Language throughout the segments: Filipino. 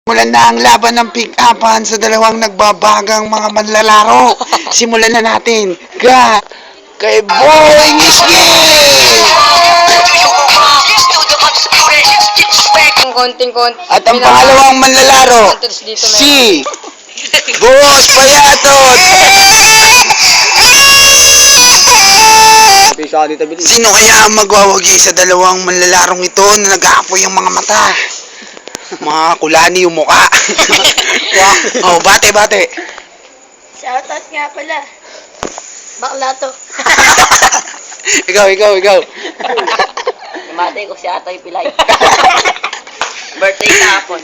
Simulan na ang laban ng pick-upan sa dalawang nagbabagang mga manlalaro. Simulan na natin. Kay Boy Ngisgi! At ang pangalawang manlalaro, si Boss Payatot! Sino kaya ang magwawagi sa dalawang manlalarong ito na nag-aapoy ang mga mata? Mga kulani yung mukha. Oh, bate. Shoutout nga pala. Bakla to. Ikaw. Mate ko si Atoy Pilay. Birthday kahapon.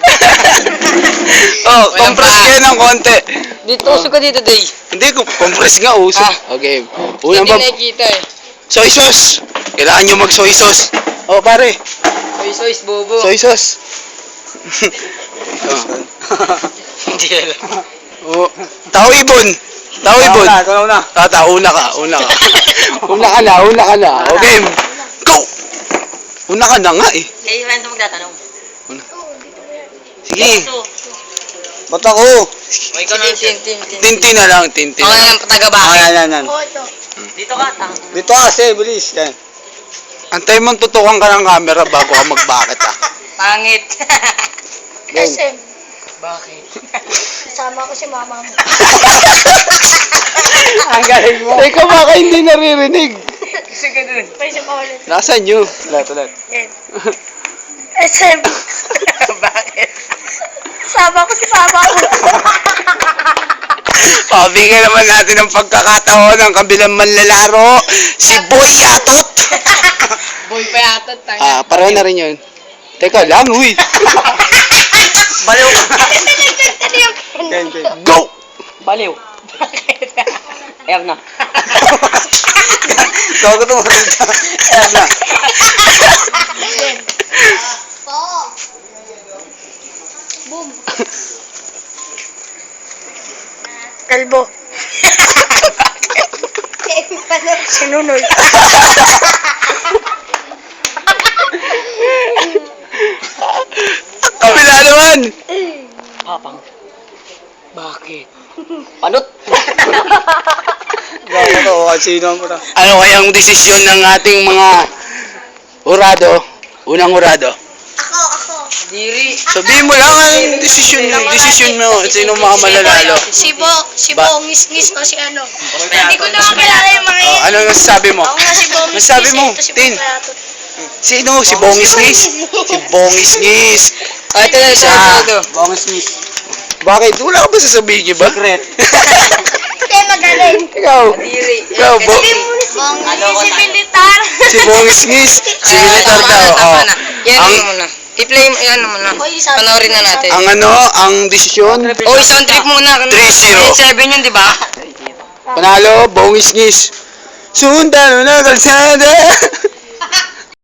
Oh, compress kayo ng konti. Dito, uso ka dito, Day. Hindi, compress nga uso. Okay. Unang Hindi nakikita eh. soy sauce. Kailangan nyo mag soy sauce. Oh, pare. Soy bobo. Soy sauce. Hindi alam. Oh, tao ibon. Ikaw na. Una ka. Una ka na. Okay. Go! Una ka na nga eh. Kayo man ito magtatanong. Sige. Ba't ako? O ikaw na Tintin na lang. Ako na yung taga-bakit. Yan. Oo, ito. Dito ka, tang. Dito kasi, bilis. Yan. Antay mong tutukan ka ng camera bago ka magbakit ah. Pangit. SM. Bakit? Kasama ko si mama mo. Ang galing mo. Teka, baka hindi naririnig. Kasi ganun. May isa pa ulit. Nasaan nyo? Ulit. Yan. SM. Bakit? Kasama ko si mama mo. Oh, bigyan naman natin ng pagkakataon ng kabilang manlalaro, si Boy Yatot. Boy pa yata, tanga. Pareho na rin yun. Teka lang, uy. Baliw. Yan. Go! Baliw. Ayaw na. Ikaw ko tumarin ka. Ayan na. Yan. Boom. Kalbo. Sinunoy. Kabila naman! Papang. Bakit? Panot. Gawa to. Sino mo na. Ano kayang desisyon ng ating mga hurado? Unang hurado. Ako. Diri. Sabihin mo lang ang desisyon mo. Sino mga manlalalo? Si Ngis-ngis o si ano. Hindi ko naman kilala yung mga Oh, ano masasabi mo? Ako nga si Bongis. Masabi mo, Ito si Tin. Payatot. Sino? Si Bongis-ngis? Si Bongis-ngis. Ito na siya. Ito. Bongos miss. Bakit? Wala ka ba sasabihin niyo ba? Secret. Hindi magaling. Ikaw. Diri. Ikaw, Si Militar. si Bongis-ngis. Si Militar daw. Oh. Yan Ang, muna. I-play mo yan muna. Panoorin na natin. ang desisyon, Oh, isang trip muna. 3-0. 7 yun, di ba? panalo, Bongis-ngis. Sundalo na kalsada.